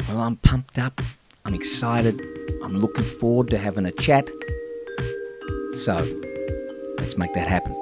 Well, I'm pumped up, I'm excited, I'm looking forward to having a chat. So, let's make that happen.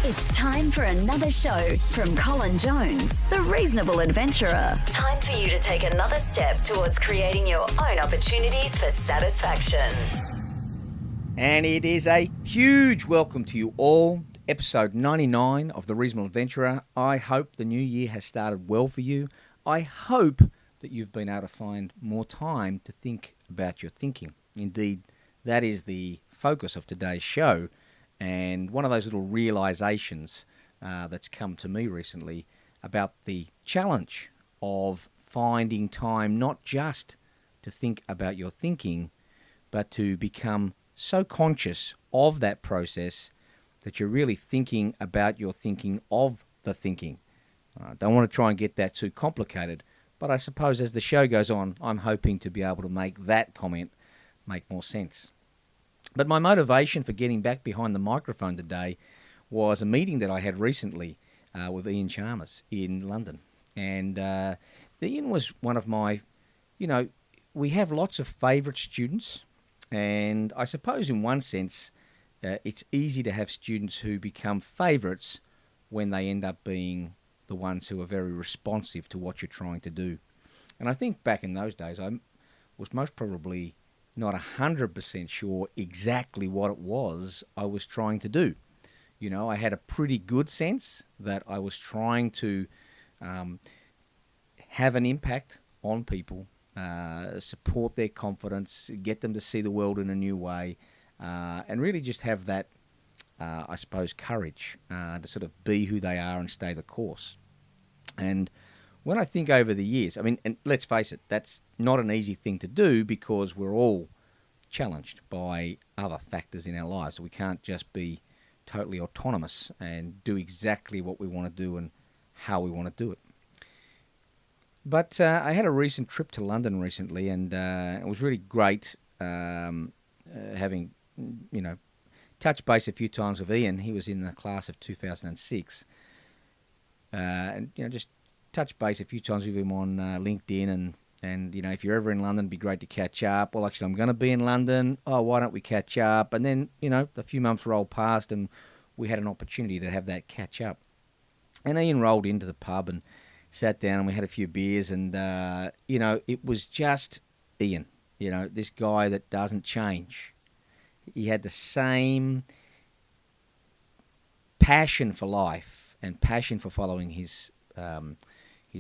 It's time for another show from Colin Jones, the Reasonable Adventurer. Time for you to take another step towards creating your own opportunities for satisfaction. And it is a huge welcome to you all, episode 99 of The Reasonable Adventurer. I hope the new year has started well for you. I hope that you've been able to find more time to think about your thinking. Indeed, that is the focus of today's show. And one of those little realizations that's come to me recently about the challenge of finding time not just to think about your thinking, but to become so conscious of that process that you're really thinking about your thinking of the thinking. I don't want to try and get that too complicated, but I suppose as the show goes on, I'm hoping to be able to make that comment make more sense. But my motivation for getting back behind the microphone today was a meeting that I had recently with Ian Chalmers in London. And Ian was one of my, we have lots of favourite students. And I suppose in one sense, it's easy to have students who become favourites when they end up being the ones who are very responsive to what you're trying to do. And I think back in those days, I was most probably not 100% sure exactly what it was I was trying to do. You know, I had a pretty good sense that I was trying to have an impact on people, support their confidence, get them to see the world in a new way, and really just have that, I suppose, courage to sort of be who they are and stay the course. And when I think over the years, I mean, and let's face it, that's not an easy thing to do because we're all challenged by other factors in our lives. We can't just be totally autonomous and do exactly what we want to do and how we want to do it. But I had a recent trip to London recently, and it was really great having, touched base a few times with Ian. He was in the class of 2006. And, just touch base a few times with him on LinkedIn. And if you're ever in London, it'd be great to catch up. Well, actually, I'm going to be in London. Oh, why don't we catch up? And then, a few months rolled past and we had an opportunity to have that catch up. And Ian rolled into the pub and sat down and we had a few beers. And, it was just Ian, this guy that doesn't change. He had the same passion for life and passion for following his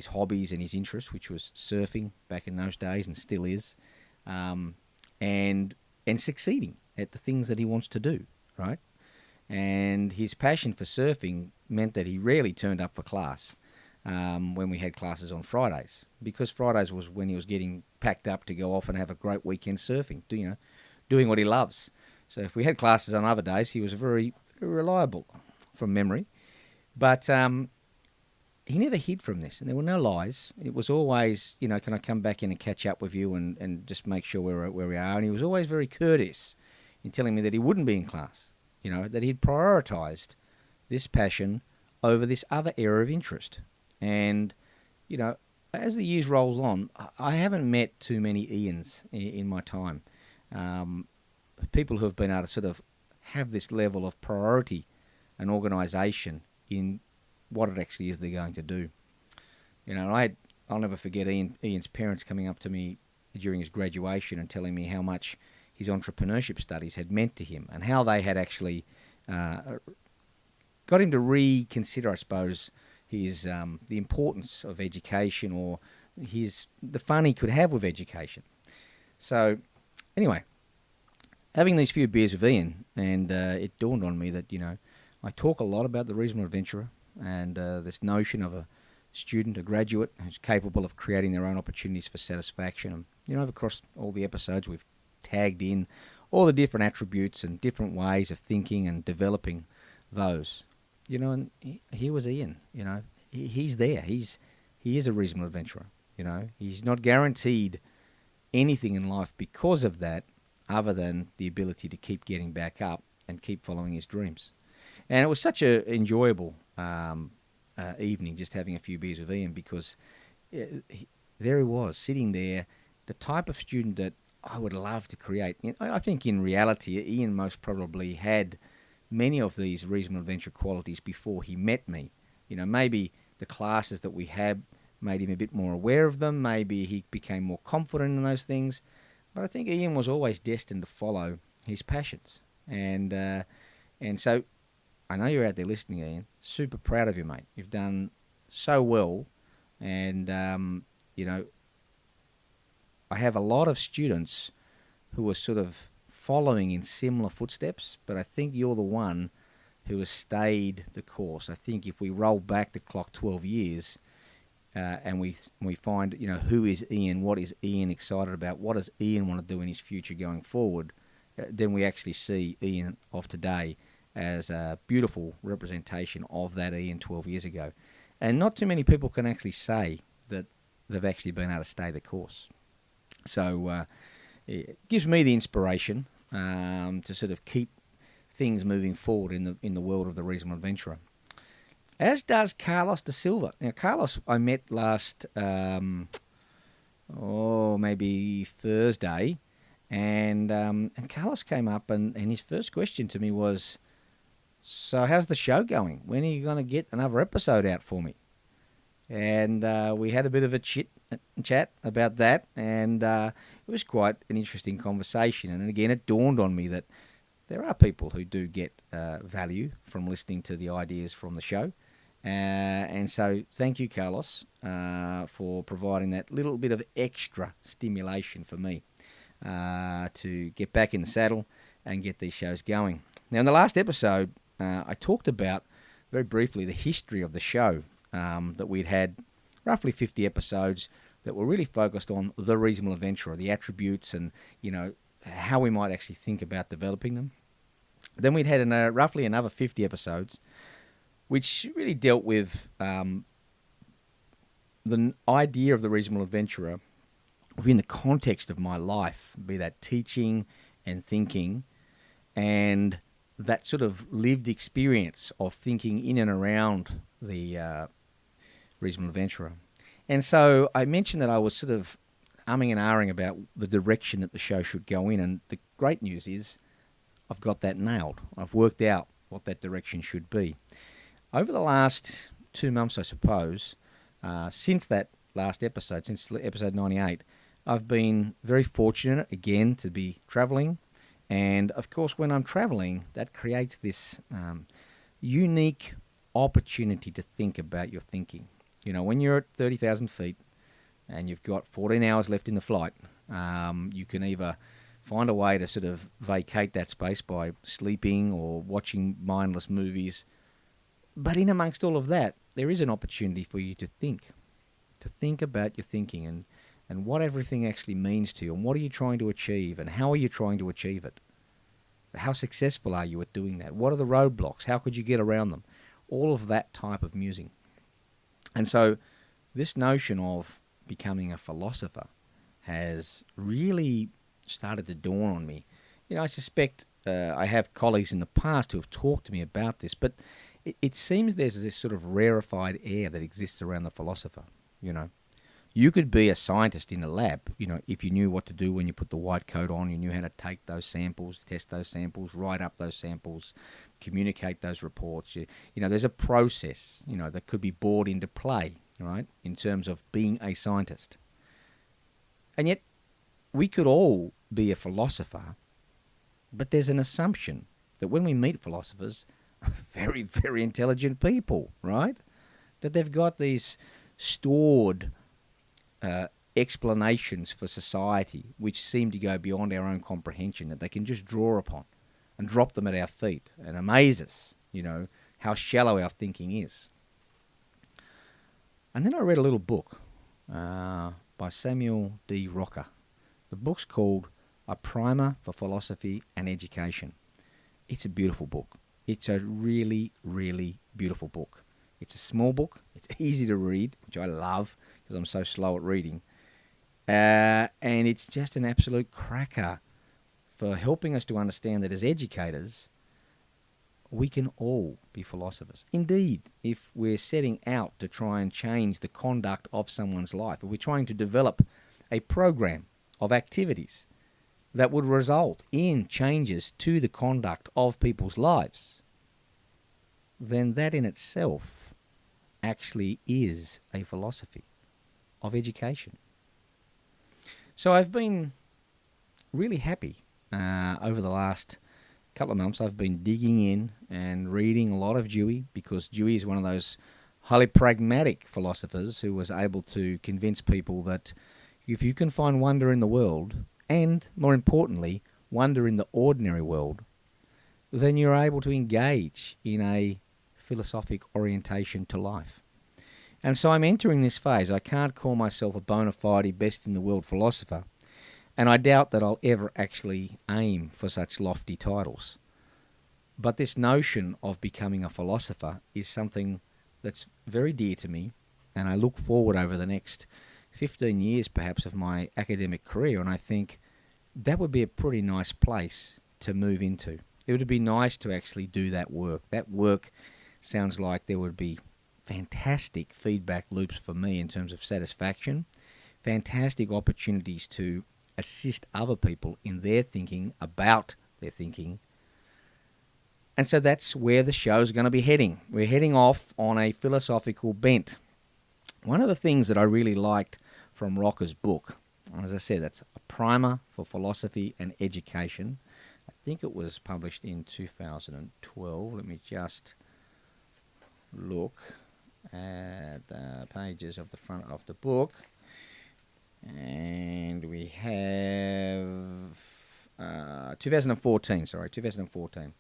hobbies and his interests, which was surfing back in those days and still is, and succeeding at the things that he wants to do, right? And his passion for surfing meant that he rarely turned up for class when we had classes on Fridays, because Fridays was when he was getting packed up to go off and have a great weekend surfing, doing what he loves. So if we had classes on other days, he was very reliable from memory. But he never hid from this, and there were no lies. It was always, can I come back in and catch up with you and just make sure we're where we are? And he was always very courteous in telling me that he wouldn't be in class, that he'd prioritised this passion over this other area of interest. And, as the years rolls on, I haven't met too many Ians in my time. People who have been able to sort of have this level of priority and organisation in what it actually is they're going to do. I'll never forget Ian's parents coming up to me during his graduation and telling me how much his entrepreneurship studies had meant to him and how they had actually got him to reconsider, I suppose, his the importance of education or the fun he could have with education. So, anyway, having these few beers with Ian, and it dawned on me that, I talk a lot about the Reasonable Adventurer and this notion of a student, a graduate, who's capable of creating their own opportunities for satisfaction. And, across all the episodes, we've tagged in all the different attributes and different ways of thinking and developing those. And here was Ian, he's there. He is a Reasonable Adventurer, He's not guaranteed anything in life because of that other than the ability to keep getting back up and keep following his dreams. And it was such an enjoyable evening just having a few beers with Ian because there he was, sitting there, the type of student that I would love to create. I think in reality, Ian most probably had many of these reasonable adventure qualities before he met me. Maybe the classes that we had made him a bit more aware of them. Maybe he became more confident in those things. But I think Ian was always destined to follow his passions. And so I know you're out there listening, Ian. Super proud of you, mate. You've done so well. And, I have a lot of students who are sort of following in similar footsteps, but I think you're the one who has stayed the course. I think if we roll back the clock 12 years and we find, who is Ian, what is Ian excited about, what does Ian want to do in his future going forward, then we actually see Ian of today as a beautiful representation of that Ian 12 years ago. And not too many people can actually say that they've actually been able to stay the course. So it gives me the inspiration to sort of keep things moving forward in the world of the reasonable adventurer. As does Carlos da Silva. Now, Carlos I met last, maybe Thursday, and Carlos came up and his first question to me was, so how's the show going? When are you going to get another episode out for me? And we had a bit of a chat about that, and it was quite an interesting conversation. And again, it dawned on me that there are people who do get value from listening to the ideas from the show. And so thank you, Carlos, for providing that little bit of extra stimulation for me to get back in the saddle and get these shows going. Now, in the last episode, I talked about, very briefly, the history of the show, that we'd had roughly 50 episodes that were really focused on the reasonable adventurer, the attributes and, how we might actually think about developing them. Then we'd had roughly another 50 episodes, which really dealt with the idea of the reasonable adventurer within the context of my life, be that teaching and thinking, and that sort of lived experience of thinking in and around the reasonable adventurer. And so I mentioned that I was sort of umming and ahhing about the direction that the show should go in, and the great news is I've got that nailed. I've worked out what that direction should be. Over the last 2 months, I suppose, since that last episode, since episode 98, I've been very fortunate, again, to be travelling. And, of course, when I'm travelling, that creates this unique opportunity to think about your thinking. When you're at 30,000 feet and you've got 14 hours left in the flight, you can either find a way to sort of vacate that space by sleeping or watching mindless movies. But in amongst all of that, there is an opportunity for you to think about your thinking and what everything actually means to you, and what are you trying to achieve, and how are you trying to achieve it? How successful are you at doing that? What are the roadblocks? How could you get around them? All of that type of musing. And so this notion of becoming a philosopher has really started to dawn on me. I suspect I have colleagues in the past who have talked to me about this, but it seems there's this sort of rarefied air that exists around the philosopher. You could be a scientist in a lab, if you knew what to do when you put the white coat on, you knew how to take those samples, test those samples, write up those samples, communicate those reports. There's a process, that could be brought into play, right, in terms of being a scientist. And yet, we could all be a philosopher, but there's an assumption that when we meet philosophers, very, very intelligent people, right, that they've got these stored explanations for society which seem to go beyond our own comprehension, that they can just draw upon and drop them at our feet and amaze us, how shallow our thinking is. And then I read a little book by Samuel D. Rocker. The book's called A Primer for Philosophy and Education. It's a beautiful book. It's a really, really beautiful book. It's a small book. It's easy to read, which I love because I'm so slow at reading. And it's just an absolute cracker for helping us to understand that as educators, we can all be philosophers. Indeed, if we're setting out to try and change the conduct of someone's life, if we're trying to develop a program of activities that would result in changes to the conduct of people's lives, then that in itself actually is a philosophy of education. So I've been really happy over the last couple of months. I've been digging in and reading a lot of Dewey, because Dewey is one of those highly pragmatic philosophers who was able to convince people that if you can find wonder in the world, and more importantly, wonder in the ordinary world, then you're able to engage in a philosophic orientation to life. And so I'm entering this phase. I can't call myself a bona fide best in the world philosopher, and I doubt that I'll ever actually aim for such lofty titles. But this notion of becoming a philosopher is something that's very dear to me, and I look forward over the next 15 years perhaps of my academic career, and I think that would be a pretty nice place to move into. It would be nice to actually do that work. That work sounds like there would be fantastic feedback loops for me in terms of satisfaction, fantastic opportunities to assist other people in their thinking about their thinking. And so that's where the show's going to be heading. We're heading off on a philosophical bent. One of the things that I really liked from Rocker's book, and as I said, that's a primer for philosophy and education. I think it was published in 2012. Let me just look at the pages of the front of the book. And we have 2014.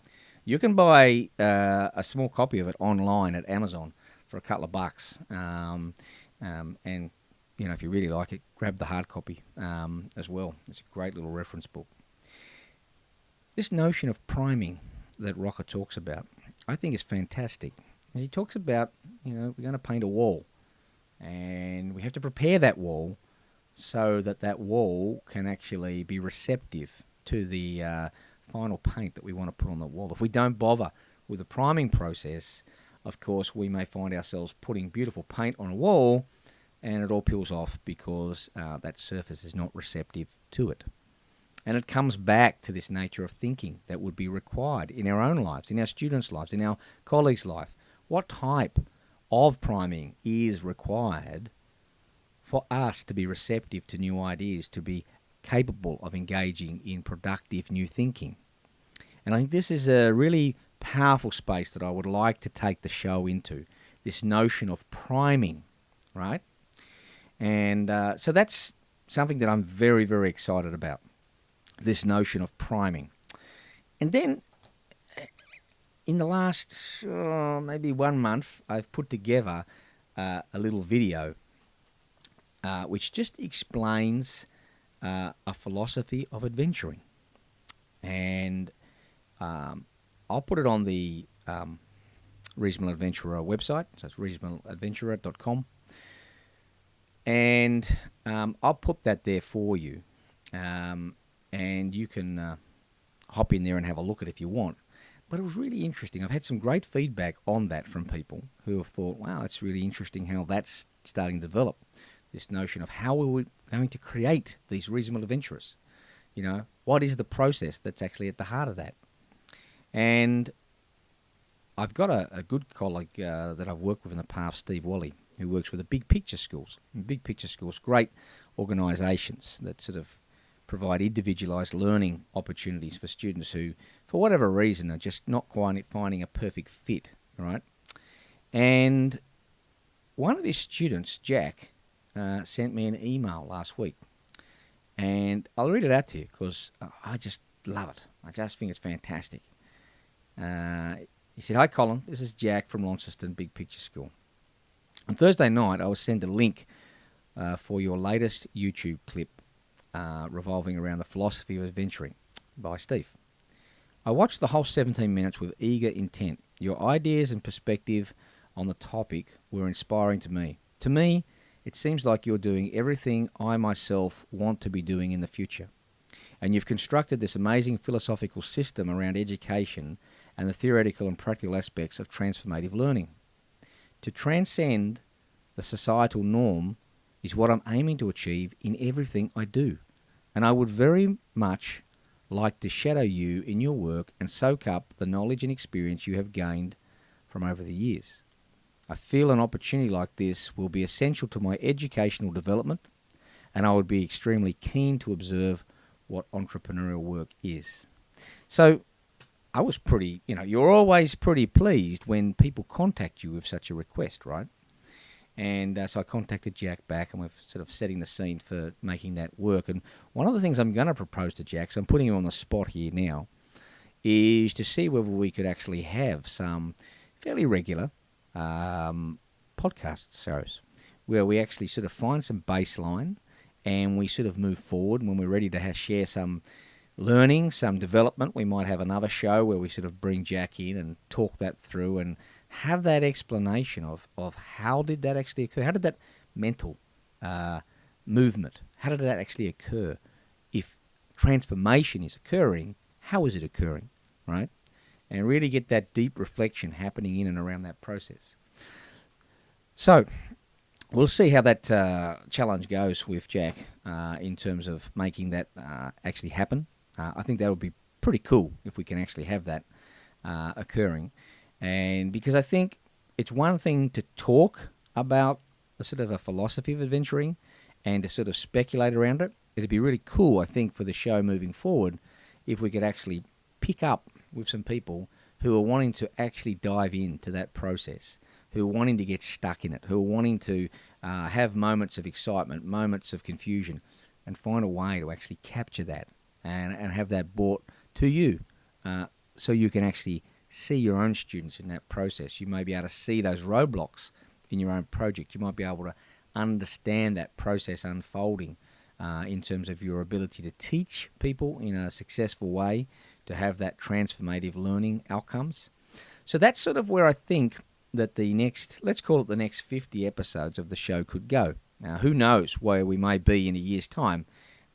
You can buy a small copy of it online at Amazon for a couple of bucks. And, you know, if you really like it, grab the hard copy as well. It's a great little reference book. This notion of priming that Rocker talks about, I think is fantastic. And he talks about, you know, we're going to paint a wall, and we have to prepare that wall so that that wall can actually be receptive to the final paint that we want to put on the wall. If we don't bother with the priming process, of course, we may find ourselves putting beautiful paint on a wall, and it all peels off because that surface is not receptive to it. And it comes back to this nature of thinking that would be required in our own lives, in our students' lives, in our colleagues' life. What type of priming is required for us to be receptive to new ideas, to be capable of engaging in productive new thinking? And I think this is a really powerful space that I would like to take the show into, this notion of priming, right? And so that's something that I'm very, very excited about, this notion of priming. And then in the last maybe 1 month, I've put together a little video which just explains a philosophy of adventuring. And I'll put it on the Reasonable Adventurer website, so it's reasonableadventurer.com. And I'll put that there for you. And you can hop in there and have a look at it if you want. But it was really interesting. I've had some great feedback on that from people who have thought, wow, it's really interesting how that's starting to develop. This notion of how are we going to create these reasonable adventurers? You know, what is the process that's actually at the heart of that? And I've got a good colleague that I've worked with in the past, Steve Wally, who works with the Big Picture Schools. And Big Picture Schools, great organisations that sort of provide individualised learning opportunities for students who, for whatever reason, are just not quite finding a perfect fit, right? And one of his students, Jack, sent me an email last week. And I'll read it out to you because I just love it. I just think it's fantastic. He said, "Hi, Colin. This is Jack from Launceston Big Picture School. On Thursday night, I was sent a link for your latest YouTube clip revolving around the philosophy of adventuring by Steve. I watched the whole 17 minutes with eager intent. Your ideas and perspective on the topic were inspiring to me. To me, it seems like you're doing everything I myself want to be doing in the future. And you've constructed this amazing philosophical system around education and the theoretical and practical aspects of transformative learning. To transcend the societal norm is what I'm aiming to achieve in everything I do. And I would very much like to shadow you in your work and soak up the knowledge and experience you have gained from over the years. I feel an opportunity like this will be essential to my educational development, and I would be extremely keen to observe what entrepreneurial work is. So I was pretty, you're always pretty pleased when people contact you with such a request, right? And so I contacted Jack back, and we're sort of setting the scene for making that work. And one of the things I'm going to propose to Jack, so I'm putting him on the spot here now, is to see whether we could actually have some fairly regular podcast shows where we actually sort of find some baseline and we sort of move forward. And when we're ready to share some learning, some development, we might have another show where we sort of bring Jack in and talk that through and have that explanation of how did that actually occur? How did that mental movement, how did that actually occur? If transformation is occurring, how is it occurring, right? And really get that deep reflection happening in and around that process. So we'll see how that challenge goes with Jack in terms of making that actually happen. I think that would be pretty cool if we can actually have that occurring. And because I think it's one thing to talk about a sort of a philosophy of adventuring and to sort of speculate around it. It'd be really cool, I think, for the show moving forward if we could actually pick up with some people who are wanting to actually dive into that process, who are wanting to get stuck in it, who are wanting to have moments of excitement, moments of confusion, and find a way to actually capture that and have that brought to you so you can actually see your own students in that process. You may be able to see those roadblocks in your own project. You might be able to understand that process unfolding in terms of your ability to teach people in a successful way, to have that transformative learning outcomes. So that's sort of where I think that the next, let's call it the next 50 episodes of the show could go. Now, who knows where we may be in a year's time,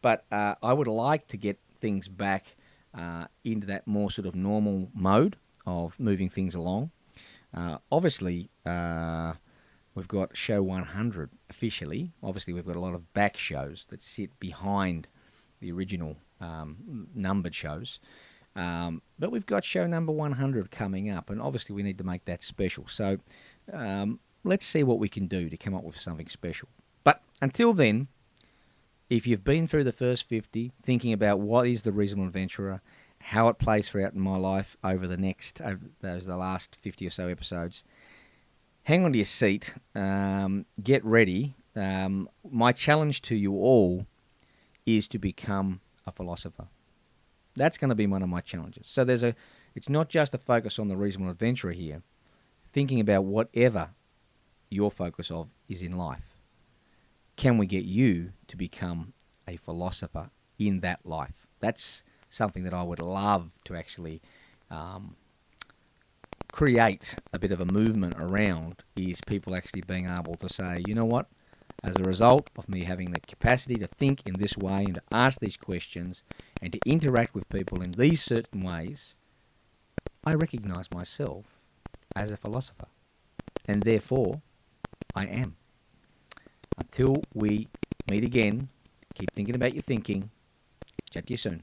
but I would like to get things back into that more sort of normal mode of moving things along. Obviously, we've got show 100 officially. Obviously, we've got a lot of back shows that sit behind the original numbered shows. But we've got show number 100 coming up, and obviously we need to make that special. So let's see what we can do to come up with something special. But until then, if you've been through the first 50, thinking about what is the Reasonable Adventurer, how it plays throughout in my life over the last 50 or so episodes, hang on to your seat, get ready. My challenge to you all is to become a philosopher. That's going to be one of my challenges. So it's not just a focus on the Reasonable Adventurer here, thinking about whatever your focus of is in life. Can we get you to become a philosopher in that life? That's something that I would love to actually create a bit of a movement around, is people actually being able to say, you know what, as a result of me having the capacity to think in this way and to ask these questions and to interact with people in these certain ways, I recognize myself as a philosopher. And therefore, I am. Until we meet again, keep thinking about your thinking. Chat to you soon.